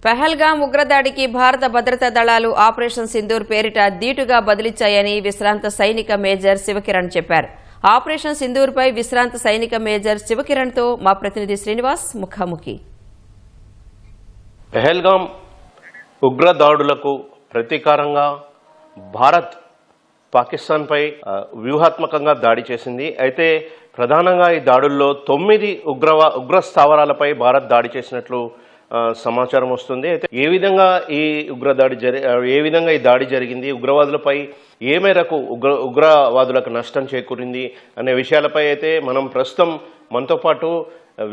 పహల్గాం ఉగ్రదాడికి భారత భద్రతా దళాలు ఆపరేషన్ సింధూర్ పేరిట ధీటుగా బదిలిచ్చాయని విశ్రాంత సైనిక మేజర్ శివకిరణ్ చెప్పారు. ఆపరేషన్ సింధూర్పై విశ్రాంత సైనిక మేజర్ శివకిరణ్తో మా ప్రతినిధి శ్రీనివాస్ ముఖాముఖి. పహల్గాం ఉగ్రదాడులకు ప్రతీకారంగా భారత్ పాకిస్తాన్పై వ్యూహాత్మకంగా దాడి చేసింది. అయితే ప్రధానంగా ఈ దాడుల్లో 9 ఉగ్ర స్థావరాలపై భారత్ దాడి చేసినట్లు సమాచారం వస్తుంది. అయితే ఏ విధంగా ఈ దాడి జరిగింది, ఉగ్రవాదులపై ఏ మేరకు ఉగ్రవాదులకు నష్టం చేకూరింది అనే విషయాలపై అయితే మనం ప్రస్తుతం మనతో పాటు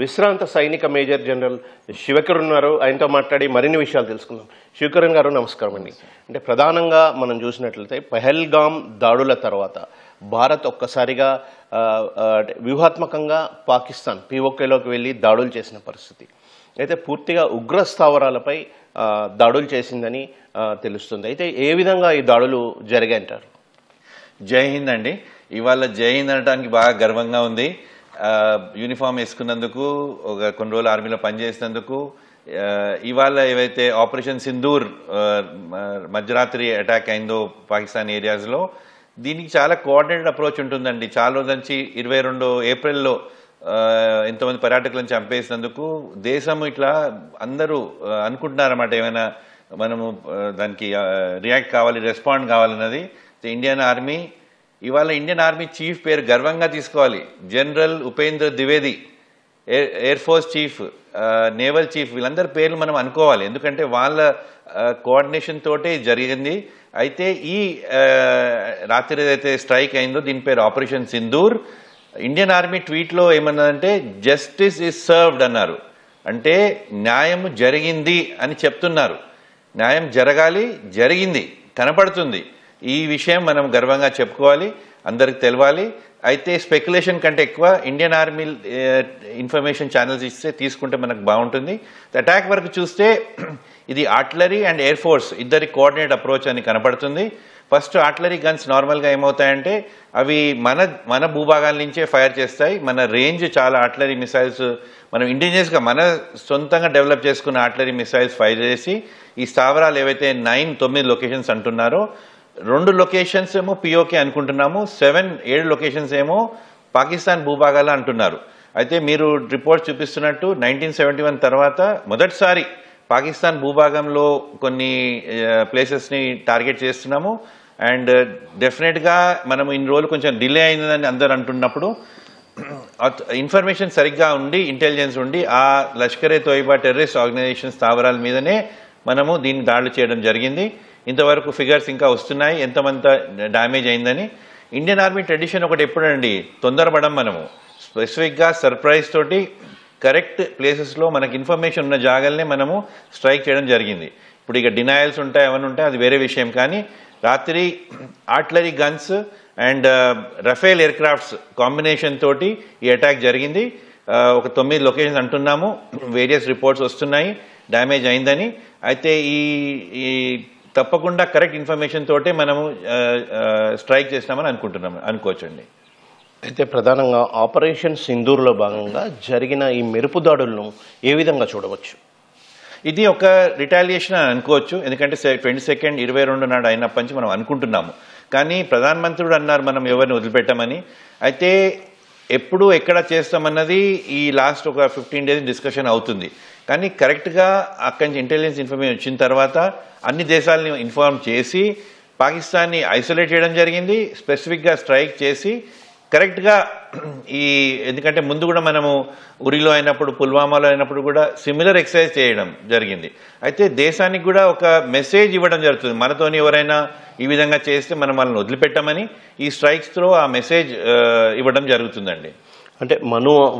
విశ్రాంత సైనిక మేజర్ జనరల్ శివకిరణ్ ఉన్నారు. ఆయనతో మాట్లాడి మరిన్ని విషయాలు తెలుసుకుందాం. శివకిరణ్ గారు నమస్కారం అండి. అంటే ప్రధానంగా మనం చూసినట్లయితే పహల్గాం దాడుల తర్వాత భారత్ ఒక్కసారిగా వ్యూహాత్మకంగా పాకిస్తాన్ POKలోకి వెళ్ళి దాడులు చేసిన పరిస్థితి. అయితే పూర్తిగా ఉగ్ర స్థావరాలపై దాడులు చేసిందని తెలుస్తుంది. అయితే ఏ విధంగా ఈ దాడులు జరిగాయంటారు? జై హింద్ అండి. ఇవాళ జై హింద్ అనడానికి బాగా గర్వంగా ఉంది. యూనిఫామ్ వేసుకున్నందుకు, కొన్ని రోజులు ఆర్మీలో పనిచేసినందుకు. ఇవాళ ఏవైతే ఆపరేషన్ సింధూర్ మధ్యరాత్రి అటాక్ అయిందో పాకిస్తాన్ ఏరియాస్లో, దీనికి చాలా కోఆర్డినేటెడ్ అప్రోచ్ ఉంటుందండి. చాలా రోజుల నుంచి 22 ఏప్రిల్లో ఎంతోమంది పర్యాటకులను చంపేసినందుకు దేశం ఇట్లా అందరూ అనుకుంటున్నారన్నమాట, ఏమైనా మనము దానికి రియాక్ట్ కావాలి, రెస్పాండ్ కావాలన్నది. ఇండియన్ ఆర్మీ చీఫ్ పేరు గర్వంగా తీసుకోవాలి. General Upendra Dwivedi, air force chief, naval chief, వీళ్ళందరి పేర్లు మనం అనుకోవాలి. ఎందుకంటే వాళ్ళ కోఆర్డినేషన్ తోటే జరిగింది. అయితే ఈ రాత్రి ఏదైతే స్ట్రైక్ అయిందో దీని పేరు ఆపరేషన్ సింధూర్. ఇండియన్ ఆర్మీ ట్వీట్లో ఏమన్నదంటే జస్టిస్ ఈజ్ సర్వ్డ్ అన్నారు. అంటే న్యాయం జరిగింది అని చెప్తున్నారు. న్యాయం జరగాలి, జరిగింది, కనపడుతుంది. ఈ విషయం మనం గర్వంగా చెప్పుకోవాలి, అందరికి తెలవాలి. అయితే స్పెక్యులేషన్ కంటే ఎక్కువ ఇండియన్ ఆర్మీ ఇన్ఫర్మేషన్ ఛానల్స్ తీసుకుంటే మనకు బాగుంటుంది. అటాక్ వరకు చూస్తే ఇది ఆర్టిలరీ అండ్ ఎయిర్ ఫోర్స్ ఇద్దరి కోఆర్డినేట్ అప్రోచ్ అని కనపడుతుంది. ఫస్ట్ ఆర్టిలరీ గన్స్ నార్మల్గా ఏమవుతాయంటే అవి మన భూభాగాల నుంచే ఫైర్ చేస్తాయి. మన రేంజ్ చాలా ఆర్టిలరీ మిసైల్స్ మనం ఇండిజినియస్గా మన సొంతంగా డెవలప్ చేసుకున్న ఆర్టిలరీ మిసైల్స్ ఫైర్ చేసి ఈ స్థావరాలు ఏవైతే 9 లొకేషన్స్ అంటున్నారో 2 లొకేషన్స్ ఏమో POK అనుకుంటున్నాము, 7 లొకేషన్స్ ఏమో పాకిస్తాన్ భూభాగాలు అంటున్నారు. అయితే మీరు రిపోర్ట్ చూపిస్తున్నట్టు 1971 తర్వాత మొదటిసారి పాకిస్తాన్ భూభాగంలో కొన్ని ప్లేసెస్ని టార్గెట్ చేస్తున్నాము. అండ్ డెఫినెట్గా మనం ఇన్ని రోజులు కొంచెం డిలే అయిందని అందరు అంటున్నప్పుడు ఇన్ఫర్మేషన్ సరిగ్గా ఉండి, ఇంటెలిజెన్స్ ఉండి ఆ లష్కరే తోయిబా టెర్రరిస్ట్ ఆర్గనైజేషన్ స్థావరాల మీదనే మనము దీన్ని దాడులు చేయడం జరిగింది. ఇంతవరకు ఫిగర్స్ ఇంకా వస్తున్నాయి ఎంతమంత డ్యామేజ్ అయిందని. ఇండియన్ ఆర్మీ ట్రెడిషన్ ఒకటి ఎప్పుడండి, తొందరపడం. మనము స్పెసిఫిక్గా సర్ప్రైజ్ తోటి కరెక్ట్ ప్లేసెస్లో మనకి ఇన్ఫర్మేషన్ ఉన్న జాగాలనే మనము స్ట్రైక్ చేయడం జరిగింది. ఇప్పుడు ఇక డినయల్స్ ఉంటాయి, అవన్నీ ఉంటాయి, అది వేరే విషయం. కానీ రాత్రి artillery guns and Rafale air crafts combination తోటి ఈ అటాక్ జరిగింది. ఒక 9 లొకేషన్స్ అంటున్నాము, వేరియస్ రిపోర్ట్స్ వస్తున్నాయి డ్యామేజ్ అయిందని. అయితే ఈ తప్పకుండా కరెక్ట్ ఇన్ఫర్మేషన్ తోటే మనము స్ట్రైక్ చేసినామని అనుకోవచ్చండి. అయితే ప్రధానంగా ఆపరేషన్ సింధూర్లో భాగంగా జరిగిన ఈ మెరుపు దాడులను ఏ విధంగా చూడవచ్చు? ఇది ఒక రిటాలియేషన్ అని అనుకోవచ్చు. ఎందుకంటే 22 నాడు అయినప్పటి నుంచి మనం అనుకుంటున్నాము. కానీ ప్రధానమంత్రుడు అన్నారు మనం ఎవరిని వదిలిపెట్టామని. అయితే ఎప్పుడు ఎక్కడ చేస్తామన్నది ఈ లాస్ట్ ఒక 15 days డిస్కషన్ అవుతుంది. కానీ కరెక్ట్గా అక్కడి నుంచి ఇంటెలిజెన్స్ ఇన్ఫర్మేషన్ వచ్చిన తర్వాత అన్ని దేశాలని ఇన్ఫార్మ్ చేసి పాకిస్తాన్ని ఐసోలేట్ చేయడం జరిగింది. స్పెసిఫిక్గా స్ట్రైక్ చేసి కరెక్ట్గా ఎందుకంటే ముందు కూడా మనము ఉరిలో అయినప్పుడు, పుల్వామాలో అయినప్పుడు కూడా సిమిలర్ ఎక్సర్సైజ్ చేయడం జరిగింది. అయితే దేశానికి కూడా ఒక మెసేజ్ ఇవ్వడం జరుగుతుంది, మనతోని ఎవరైనా ఈ విధంగా చేస్తే మనం వాళ్ళని వదిలిపెట్టామని. ఈ స్ట్రైక్స్తో ఆ మెసేజ్ ఇవ్వడం జరుగుతుందండి. అంటే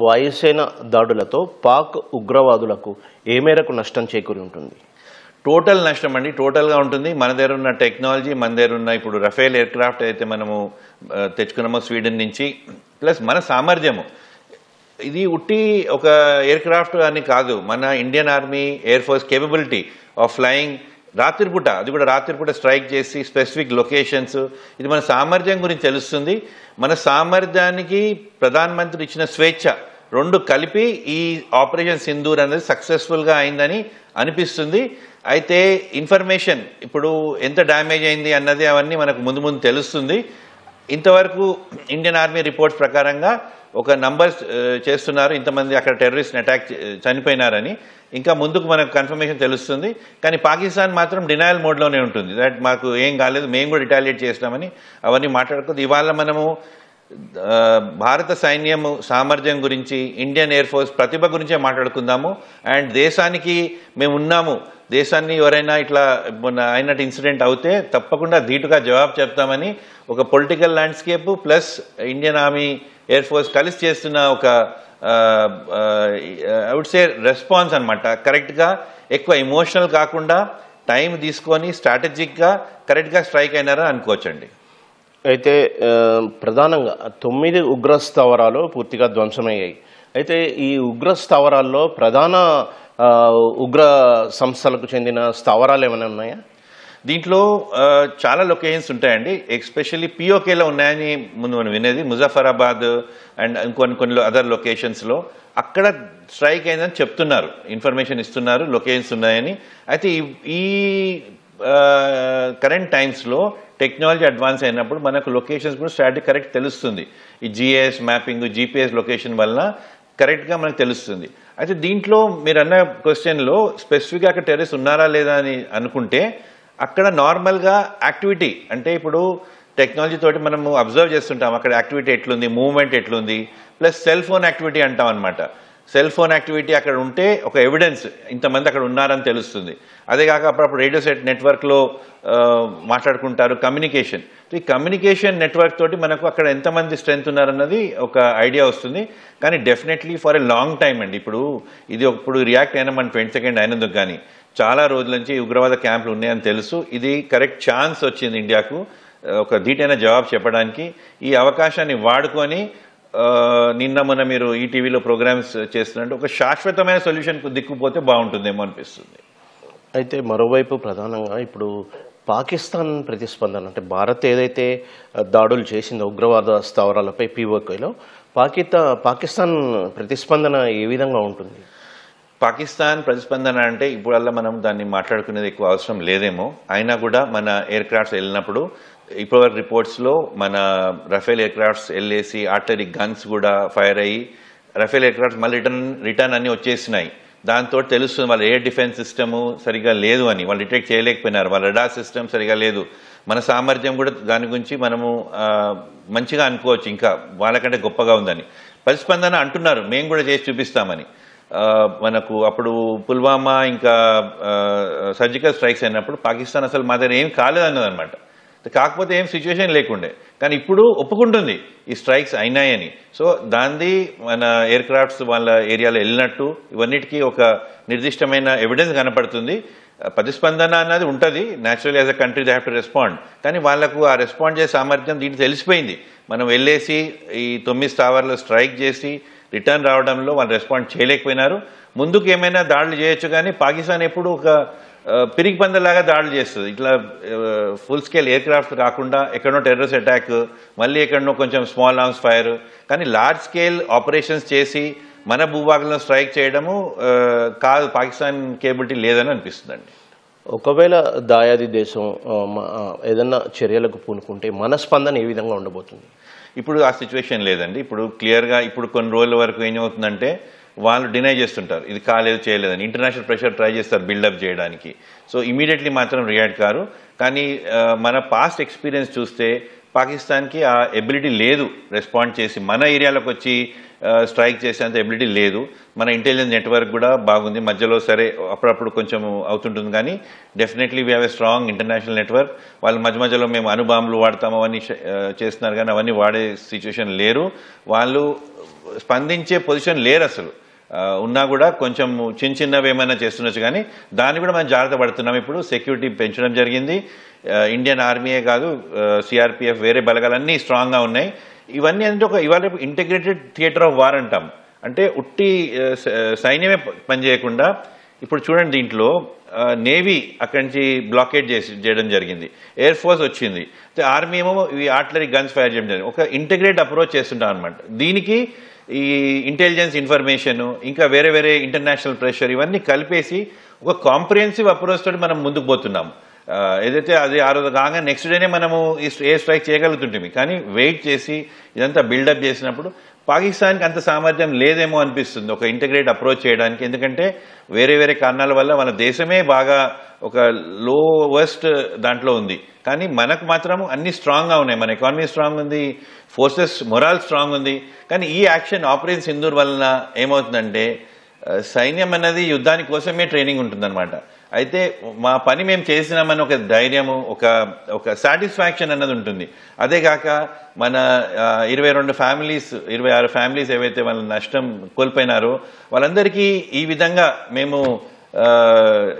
వాయుసేన దాడులతో పాక్ ఉగ్రవాదులకు ఏ మేరకు నష్టం చేకూరి ఉంటుంది? టోటల్ నష్టం అండి, టోటల్గా ఉంటుంది. మన దగ్గర ఉన్న టెక్నాలజీ, మన దగ్గర ఉన్న ఇప్పుడు రఫేల్ ఎయిర్ క్రాఫ్ట్ అయితే మనము తెచ్చుకున్నామో స్వీడన్ నుంచి, ప్లస్ మన సామర్థ్యము. ఇది ఉట్టి ఒక ఎయిర్ క్రాఫ్ట్ అని కాదు, మన Indian army air force capability of flying రాత్రిపూట, అది కూడా రాత్రిపూట స్ట్రైక్ చేసి స్పెసిఫిక్ లొకేషన్స్, ఇది మన సామర్థ్యం గురించి తెలుస్తుంది. మన సామర్థ్యానికి ప్రధానమంత్రి ఇచ్చిన స్వేచ్ఛ రెండు కలిపి ఈ ఆపరేషన్ సింధూర్ అనేది సక్సెస్ఫుల్గా అయిందని అనిపిస్తుంది. అయితే ఇన్ఫర్మేషన్ ఇప్పుడు ఎంత డ్యామేజ్ అయింది అన్నది అవన్నీ మనకు ముందు ముందు తెలుస్తుంది. ఇంతవరకు ఇండియన్ ఆర్మీ రిపోర్ట్స్ ప్రకారంగా ఒక నంబర్స్ చేస్తున్నారు, ఇంతమంది అక్కడ టెర్రరిస్ట్ అటాక్ చనిపోయినారని. ఇంకా ముందుకు మనకు కన్ఫర్మేషన్ తెలుస్తుంది. కానీ పాకిస్తాన్ మాత్రం డినయల్ మోడ్లోనే ఉంటుంది, దట్ మాకు ఏం కాలేదు, మేము కూడా రిటాలియేట్ చేసినామని అవన్నీ మాట్లాడుకుంది. ఇవాళ మనము భారత సైన్యం సామర్థ్యం గురించి, ఇండియన్ ఎయిర్ ఫోర్స్ ప్రతిభ గురించే మాట్లాడుకుందాము. అండ్ దేశానికి మేము ఉన్నాము, దేశాన్ని ఎవరైనా ఇట్లా అయినట్టు ఇన్సిడెంట్ అవుతే తప్పకుండా ధీటుగా జవాబు చెప్తామని ఒక political landscape plus Indian army air force కలిసి చేస్తున్న ఒక ఐ వుడ్ సే రెస్పాన్స్ అనమాట. కరెక్ట్గా ఎక్కువ ఇమోషనల్ కాకుండా టైం తీసుకొని స్ట్రాటజిక్గా కరెక్ట్గా స్ట్రైక్ అయినారని అనుకోవచ్చండి. అయితే ప్రధానంగా 9 ఉగ్ర స్థావరాలు పూర్తిగా ధ్వంసమయ్యాయి. అయితే ఈ ఉగ్ర స్థావరాల్లో ప్రధాన ఉగ్ర సంస్థలకు చెందిన స్థావరాలు ఏమైనా ఉన్నాయా? దీంట్లో చాలా లొకేషన్స్ ఉంటాయండి. ఎస్పెషల్లీ పిఓకేలో ఉన్నాయని ముందు మనం వినేది, ముజఫరాబాద్ అండ్ కొన్ని అదర్ లొకేషన్స్లో అక్కడ స్ట్రైక్ అయిందని చెప్తున్నారు, ఇన్ఫర్మేషన్ ఇస్తున్నారు, లొకేషన్స్ ఉన్నాయని. అయితే ఈ కరెంట్ టైమ్స్లో టెక్నాలజీ అడ్వాన్స్ అయినప్పుడు మనకు లొకేషన్స్ కూడా స్ట్రాటజీ కరెక్ట్ తెలుస్తుంది. ఈ జిఐఎస్ మ్యాపింగ్, జీపీఎస్ లొకేషన్ వల్ల కరెక్ట్గా మనకు తెలుస్తుంది. అయితే దీంట్లో మీరు అన్న క్వశ్చన్లో స్పెసిఫిక్గా అక్కడ టెర్రరిస్ట్ ఉన్నారా లేదా అని అనుకుంటే అక్కడ నార్మల్గా యాక్టివిటీ, అంటే ఇప్పుడు టెక్నాలజీ తోటి మనము అబ్జర్వ్ చేస్తుంటాం అక్కడ యాక్టివిటీ ఎట్లుంది, మూవ్మెంట్ ఎట్లుంది, ప్లస్ సెల్ ఫోన్ యాక్టివిటీ అంటాం అనమాట. సెల్ ఫోన్ యాక్టివిటీ అక్కడ ఉంటే ఒక ఎవిడెన్స్ ఇంతమంది అక్కడ ఉన్నారని తెలుస్తుంది. అదే కాక అప్పుడప్పుడు రేడియో సెట్ నెట్వర్క్లో మాట్లాడుకుంటారు, కమ్యూనికేషన్. ఈ కమ్యూనికేషన్ నెట్వర్క్ తోటి మనకు అక్కడ ఎంతమంది స్ట్రెంత్ ఉన్నారన్నది ఒక ఐడియా వస్తుంది. కానీ definitely for a long time అండి, ఇప్పుడు రియాక్ట్ అయినా మన 22 అయినందుకు కానీ చాలా రోజుల నుంచి ఉగ్రవాద క్యాంపులు ఉన్నాయని తెలుసు. ఇది కరెక్ట్ ఛాన్స్ వచ్చింది ఇండియాకు ఒక ధీటైన జవాబు చెప్పడానికి. ఈ అవకాశాన్ని వాడుకొని నిన్న మొన్న మీరు ఈ టీవీలో ప్రోగ్రామ్స్ చేస్తున్నట్టు ఒక శాశ్వతమైన సొల్యూషన్కు దిక్కుపోతే బాగుంటుందేమో అనిపిస్తుంది. అయితే మరోవైపు ప్రధానంగా ఇప్పుడు పాకిస్తాన్ ప్రతిస్పందన, అంటే భారత్ ఏదైతే దాడులు చేసిందో ఉగ్రవాద స్థావరాలపై పిఓకేలో పాకిస్తాన్ ప్రతిస్పందన ఏ విధంగా ఉంటుంది? పాకిస్తాన్ ప్రతిస్పందన అంటే ఇప్పుడల్లా మనం దాన్ని మాట్లాడుకునేది ఎక్కువ అవసరం లేదేమో. అయినా కూడా మన ఎయిర్ క్రాఫ్ట్స్ వెళ్ళినప్పుడు ఇప్పటివరకు రిపోర్ట్స్లో మన రఫేల్ ఎయిర్ క్రాఫ్ట్స్ వెళ్ళేసి ఆర్టరీ గన్స్ కూడా ఫైర్ అయ్యి రఫేల్ ఎయిర్ క్రాఫ్ట్స్ మళ్ళీ రిటర్న్ అన్ని వచ్చేసినాయి. దాంతో తెలుస్తుంది వాళ్ళ ఎయిర్ డిఫెన్స్ సిస్టము సరిగా లేదు అని, వాళ్ళు డిటెక్ట్ చేయలేకపోయినారు, వాళ్ళ రడార్ సిస్టమ్ సరిగా లేదు. మన సామర్థ్యం కూడా దాని గురించి మనము మంచిగా అనుకోవచ్చు, ఇంకా వాళ్ళకంటే గొప్పగా ఉందని. ప్రతిస్పందన అంటున్నారు, మేము కూడా చేసి చూపిస్తామని. మనకు అప్పుడు పుల్వామా ఇంకా సర్జికల్ స్ట్రైక్స్ అయినప్పుడు పాకిస్తాన్ అసలు మా దగ్గర ఏం కాలేదన్నదన్నమాట. కాకపోతే ఏం సిచ్యువేషన్ లేకుండే, కానీ ఇప్పుడు ఒప్పుకుంటుంది ఈ స్ట్రైక్స్ అయినాయని. సో దాన్ని మన ఎయిర్ క్రాఫ్ట్స్ వాళ్ళ ఏరియాలో వెళ్ళినట్టు ఇవన్నిటికీ ఒక నిర్దిష్టమైన ఎవిడెన్స్ కనపడుతుంది. ప్రతిస్పందన అన్నది ఉంటుంది, naturally as a country they have to respond. కానీ వాళ్లకు ఆ రెస్పాండ్ చేసే సామర్థ్యం దీనికి తెలిసిపోయింది. మనం వెళ్ళేసి ఈ 9 స్థావరాలు స్ట్రైక్ చేసి రిటర్న్ రావడంలో వాళ్ళు రెస్పాండ్ చేయలేకపోయినారు. ముందుకు ఏమైనా దాడులు చేయొచ్చు, కానీ పాకిస్తాన్ ఎప్పుడు ఒక పిరికి పందలాగా దాడులు చేస్తుంది. ఇట్లా ఫుల్ స్కేల్ ఎయిర్ క్రాఫ్ట్ కాకుండా ఎక్కడో టెర్రరిస్ట్ అటాక్, మళ్ళీ ఎక్కడనో కొంచెం స్మాల్ ఆర్మ్స్ ఫైర్, కానీ లార్జ్ స్కేల్ ఆపరేషన్స్ చేసి మన భూభాగంలో స్ట్రైక్ చేయడము కాదు, పాకిస్తాన్ కేబిలిటీ లేదని అనిపిస్తుందండి. ఒకవేళ దాయాది దేశం ఏదన్నా చర్యలకు పూనుకుంటే మన స్పందన ఏ విధంగా ఉండబోతుంది? ఇప్పుడు ఆ సిచ్యువేషన్ లేదండి. ఇప్పుడు క్లియర్గా ఇప్పుడు కొన్ని రోజుల వరకు ఏమవుతుందంటే వాళ్ళు డినై చేస్తుంటారు, ఇది కాలేదు చేయలేదని. ఇంటర్నేషనల్ ప్రెషర్ ట్రై చేస్తారు బిల్డప్ చేయడానికి. సో ఇమీడియట్లీ మాత్రం రియాక్ట్ కారు. కానీ మన పాస్ట్ ఎక్స్పీరియన్స్ చూస్తే పాకిస్తాన్కి ఆ ఎబిలిటీ లేదు రెస్పాండ్ చేసి మన ఏరియాలోకి వచ్చి స్ట్రైక్ చేసేంత ఎబిలిటీ లేదు. మన ఇంటెలిజెన్స్ నెట్వర్క్ కూడా బాగుంది, మధ్యలో సరే అప్పుడప్పుడు కొంచెం అవుతుంటుంది, కానీ definitely we have a strong international network. వాళ్ళు మధ్య మధ్యలో మేము అణుబాంబులు వాడతాము అవన్నీ చేస్తున్నారు, కానీ అవన్నీ వాడే సిచ్యువేషన్ లేరు. వాళ్ళు స్పందించే పొజిషన్ లేరు అసలు. ఉన్నా కూడా కొంచెం చిన్నవి ఏమైనా చేస్తుండొచ్చు, కానీ దాన్ని కూడా మనం జాగ్రత్త పడుతున్నాం. ఇప్పుడు సెక్యూరిటీ పెంచడం జరిగింది. ఇండియన్ ఆర్మీయే కాదు, సిఆర్పిఎఫ్ వేరే బలగాలన్నీ స్ట్రాంగ్గా ఉన్నాయి. ఇవన్నీ అంటే ఇవాళ ఇంటిగ్రేటెడ్ థియేటర్ ఆఫ్ వార్ అంటాం. అంటే ఉట్టి సైన్యమే పనిచేయకుండా ఇప్పుడు చూడండి దీంట్లో నేవీ అక్కడి నుంచి బ్లాకేడ్ చేయడం జరిగింది, ఎయిర్ ఫోర్స్ వచ్చింది, ఆర్మీ ఏమో ఈ ఆర్టిలరీ గన్స్ ఫైర్ చేయడం జరిగింది. ఒక ఇంటిగ్రేట్ అప్రోచ్ చేస్తుంటాం అనమాట. దీనికి ఈ ఇంటెలిజెన్స్ ఇన్ఫర్మేషన్, ఇంకా వేరే వేరే ఇంటర్నేషనల్ ప్రెషర్, ఇవన్నీ కలిపేసి ఒక కాంప్రిహెన్సివ్ అప్రోచ్ తోటి మనం ముందుకు పోతున్నాము. ఏదైతే అది ఆ రోజు కాగా నెక్స్ట్ డేనే మనము ఈ ఎయిర్ స్ట్రైక్ చేయగలుగుతుంటాము. కానీ వెయిట్ చేసి ఇదంతా బిల్డప్ చేసినప్పుడు పాకిస్తాన్కి అంత సామర్థ్యం లేదేమో అనిపిస్తుంది ఒక ఇంటిగ్రేట్ అప్రోచ్ చేయడానికి. ఎందుకంటే వేరే వేరే కారణాల వల్ల మన దేశమే బాగా ఒక లోవెస్ట్ దాంట్లో ఉంది. కానీ మనకు మాత్రం అన్ని స్ట్రాంగ్గా ఉన్నాయి. మన ఎకానమీ స్ట్రాంగ్ ఉంది, ఫోర్సెస్ మొరాల్ స్ట్రాంగ్ ఉంది. కానీ ఈ యాక్షన్ ఆపరేషన్ సింధూర్ వలన ఏమవుతుందంటే సైన్యం అన్నది యుద్ధాని కోసమే ట్రైనింగ్ ఉంటుందన్నమాట. అయితే మా పని మేము చేసినామని ఒక ధైర్యము, ఒక సాటిస్ఫాక్షన్ అన్నది ఉంటుంది. అదే కాక మన 26 ఫ్యామిలీస్ ఏవైతే వాళ్ళ నష్టం కోల్పోయినారో వాళ్ళందరికీ ఈ విధంగా మేము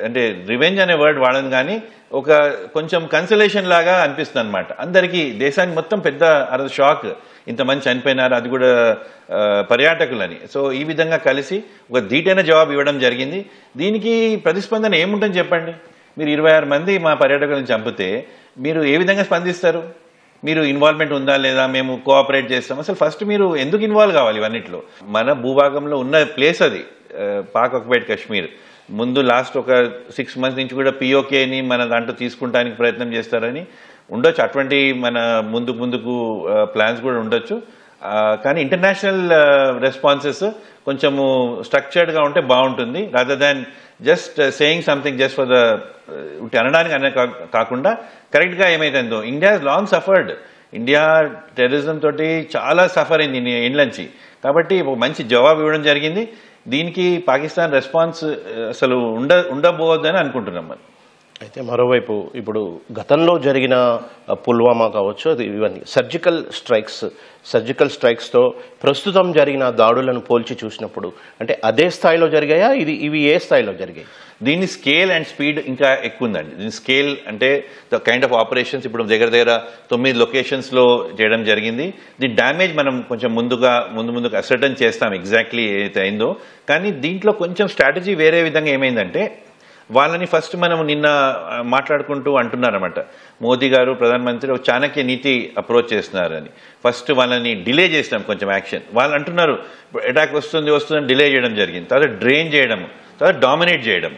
అంటే రివెంజ్ అనే వర్డ్ వాడను, కానీ ఒక కొంచెం కన్సలేషన్ లాగా అనిపిస్తుంది అనమాట అందరికీ. దేశానికి మొత్తం పెద్ద షాక్, ఇంతమంది చనిపోయినారు, అది కూడా పర్యాటకులని. సో ఈ విధంగా కలిసి ఒక ధీటైన జవాబు ఇవ్వడం జరిగింది. దీనికి ప్రతిస్పందన ఏముంటుంది చెప్పండి? మీరు 26 మంది మా పర్యాటకులను చంపితే మీరు ఏ విధంగా స్పందిస్తారు? మీరు ఇన్వాల్వ్మెంట్ ఉందా లేదా, మేము కోఆపరేట్ చేస్తాం, అసలు ఫస్ట్ మీరు ఎందుకు ఇన్వాల్వ్ కావాలి ఇవన్నిట్లో? మన భూభాగంలో ఉన్న ప్లేస్ అది పాక్ ఆక్యుపైడ్ కాశ్మీర్. ముందు లాస్ట్ ఒక 6 months నుంచి కూడా పిఓకేని మన దాంట్లో తీసుకుంటానికి ప్రయత్నం చేస్తారని ఉండొచ్చు. అటువంటి మన ముందుకు ప్లాన్స్ కూడా ఉండొచ్చు. కానీ ఇంటర్నేషనల్ రెస్పాన్సెస్ కొంచెము స్ట్రక్చర్డ్గా ఉంటే బాగుంటుంది. Rather than just saying something just for the అనడానికి అనే కాకుండా కరెక్ట్గా ఏమైతుందో. India has long suffered. India terrorism తోటి చాలా సఫర్ అయింది ఇండ్లంచి. కాబట్టి ఒక మంచి జవాబు ఇవ్వడం జరిగింది. దీనికి పాకిస్తాన్ రెస్పాన్స్ అసలు ఉండబోవద్దని అనుకుంటున్నాం మనం. అయితే మరోవైపు ఇప్పుడు గతంలో జరిగిన పుల్వామా కావచ్చు, అది ఇవన్నీ సర్జికల్ స్ట్రైక్స్తో ప్రస్తుతం జరిగిన దాడులను పోల్చి చూసినప్పుడు అంటే అదే స్థాయిలో జరిగాయా, ఇవి ఏ స్థాయిలో జరిగాయి? దీని స్కేల్ అండ్ స్పీడ్ ఇంకా ఎక్కువ ఉందండి. దీని స్కేల్ అంటే ద కైండ్ ఆఫ్ ఆపరేషన్స్ ఇప్పుడు దగ్గర 9 లొకేషన్స్లో చేయడం జరిగింది. దీని డ్యామేజ్ మనం కొంచెం ముందుకు అసర్టన్ చేస్తాం ఎగ్జాక్ట్లీ ఏదైతే అయిందో. కానీ దీంట్లో కొంచెం స్ట్రాటజీ వేరే విధంగా ఏమైందంటే వాళ్ళని ఫస్ట్ మనం నిన్న మాట్లాడుకుంటూ అంటున్నారన్నమాట, మోదీ గారు ప్రధానమంత్రి ఒక చాణక్య నీతి అప్రోచ్ చేస్తున్నారని. ఫస్ట్ వాళ్ళని డిలే చేసినాం కొంచెం యాక్షన్. వాళ్ళు అంటున్నారు అటాక్ వస్తుందని డిలే చేయడం జరిగింది. తర్వాత డ్రైన్ చేయడం, తర్వాత డామినేట్ చేయడం.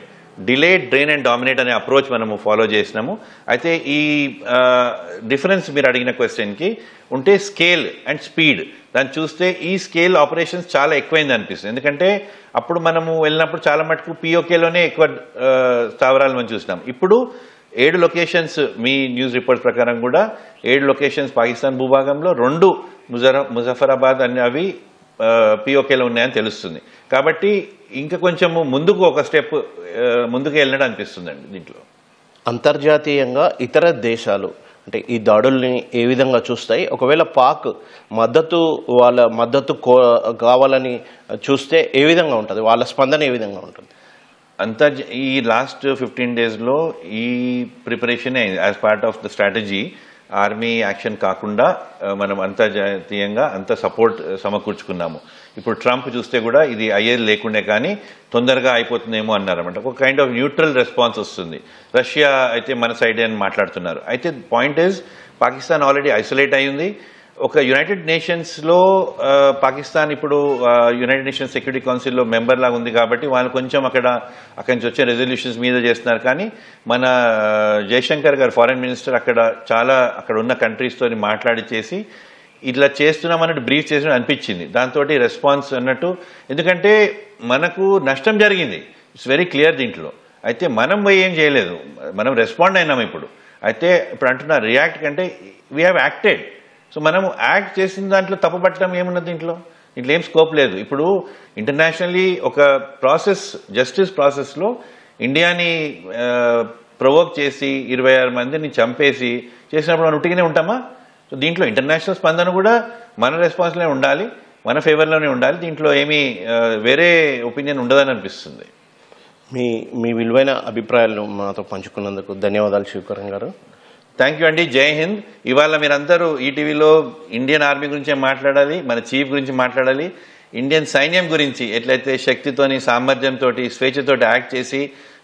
డిలే, డ్రైన్ అండ్ డామినేట్ అనే అప్రోచ్ మనము ఫాలో చేసినాము. అయితే ఈ డిఫరెన్స్ మీరు అడిగిన క్వశ్చన్కి ఉంటే స్కేల్ అండ్ స్పీడ్ దాన్ని చూస్తే ఈ స్కేల్ ఆపరేషన్స్ చాలా ఎక్కువైంది అనిపిస్తుంది. ఎందుకంటే అప్పుడు మనము వెళ్ళినప్పుడు చాలా మటుకు పిఓకేలోనే ఎక్కువ స్థావరాలు మనం చూసినాం. ఇప్పుడు 7 లొకేషన్స్, మీ న్యూస్ రిపోర్ట్స్ ప్రకారం కూడా 7 లొకేషన్స్ పాకిస్తాన్ భూభాగంలో, 2 ముజఫరాబాద్ అనే అవి పిఓకేలో ఉన్నాయని తెలుస్తుంది. కాబట్టి ఇంకా కొంచెము ముందుకు ఒక స్టెప్ ముందుకు వెళ్ళినట్టు అనిపిస్తుందండి. దీంట్లో అంతర్జాతీయంగా ఇతర దేశాలు అంటే ఈ దాడుల్ని ఏ విధంగా చూస్తాయి? ఒకవేళ పాక్ వాళ్ళ మద్దతు కావాలని చూస్తే ఏ విధంగా ఉంటుంది? వాళ్ళ స్పందన ఏ విధంగా ఉంటుంది? ఈ లాస్ట్ 15 daysలో ఈ preparation as part of the strategy. Army action కాకుండా మనం అంతర్జాతీయంగా అంత సపోర్ట్ సమకూర్చుకున్నాము. ఇప్పుడు ట్రంప్ చూస్తే కూడా ఇది అయ్యేది లేకుండే కానీ తొందరగా అయిపోతుందేమో అన్నారన్నమాట. ఒక కైండ్ ఆఫ్ న్యూట్రల్ రెస్పాన్స్ వస్తుంది. రష్యా అయితే మన సైడే అని మాట్లాడుతున్నారు. అయితే point is Pakistan already isolate అయ్యింది. ఒక యునైటెడ్ నేషన్స్లో పాకిస్తాన్ ఇప్పుడు యునైటెడ్ నేషన్స్ సెక్యూరిటీ కౌన్సిల్లో మెంబర్ లాగా ఉంది కాబట్టి వాళ్ళు కొంచెం అక్కడి నుంచి వచ్చే రెజల్యూషన్స్ మీద చేస్తున్నారు. కానీ మన జయశంకర్ గారు ఫారెన్ మినిస్టర్ అక్కడ ఉన్న కంట్రీస్తో మాట్లాడి చేసి ఇట్లా చేస్తున్నామన్నట్టు బ్రీఫ్ చేసినట్టు అనిపించింది. దాంతో రెస్పాన్స్ అన్నట్టు, ఎందుకంటే మనకు నష్టం జరిగింది, ఇట్స్ వెరీ క్లియర్ దీంట్లో. అయితే మనం ఏం చేయలేదు, మనం రెస్పాండ్ అయినాం. ఇప్పుడు అంటున్నారు రియాక్ట్ కంటే వీ హ్యావ్ యాక్టెడ్. సో మనం యాక్ట్ చేసిన దాంట్లో తప్పుపట్టడం ఏమున్నది? దీంట్లో ఏం స్కోప్ లేదు. ఇప్పుడు ఇంటర్నేషనల్లీ ఒక జస్టిస్ ప్రాసెస్లో ఇండియాని ప్రొవోక్ చేసి 26 మందిని చంపేసి చేసినప్పుడు మనం ఉట్టిగానే ఉంటామా? సో దీంట్లో ఇంటర్నేషనల్ స్పందన కూడా మన రెస్పాన్స్లోనే ఉండాలి, మన ఫేవర్లోనే ఉండాలి. దీంట్లో ఏమీ వేరే ఒపీనియన్ ఉండదని అనిపిస్తుంది. మీ విలువైన అభిప్రాయాలను మాతో పంచుకున్నందుకు ధన్యవాదాలు శివకిరణ్ గారు. థ్యాంక్ యూ అండి. జై హింద్. ఇవాళ మీరందరూ ఈటీవీలో ఇండియన్ ఆర్మీ గురించి మాట్లాడాలి, మన చీఫ్ గురించి మాట్లాడాలి, ఇండియన్ సైన్యం గురించి ఎట్లయితే శక్తితోని, సామర్థ్యంతో, స్వేచ్ఛతోటి యాక్ట్ చేసి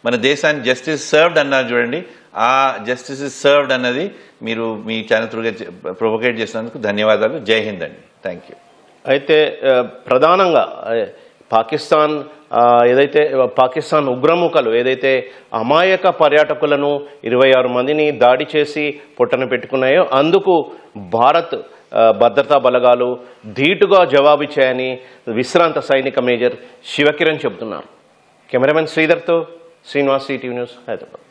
మన దేశాన్ని జస్టిస్ సర్వ్డ్ అన్నారు చూడండి. ఆ జస్టిస్ ఇస్ సర్వ్డ్ అన్నది మీరు మీ ఛానల్ త్రూగా ప్రొవోకేట్ చేసినందుకు ధన్యవాదాలు. జై హింద్ అండి. Thank you. అయితే ప్రధానంగా పాకిస్తాన్ ఉగ్రముఖలు ఏదైతే అమాయక పర్యాటకులను 26 మందిని దాడి చేసి పొట్టన పెట్టుకున్నాయో అందుకు భారత్ భద్రతా బలగాలు ధీటుగా జవాబిచ్చాయని విశ్రాంత సైనిక మేజర్ శివకిరణ్ చెబుతున్నారు. కెమెరామెన్ శ్రీధర్తో శ్రీనివాస్, ఈటీవీ న్యూస్, హైదరాబాద్.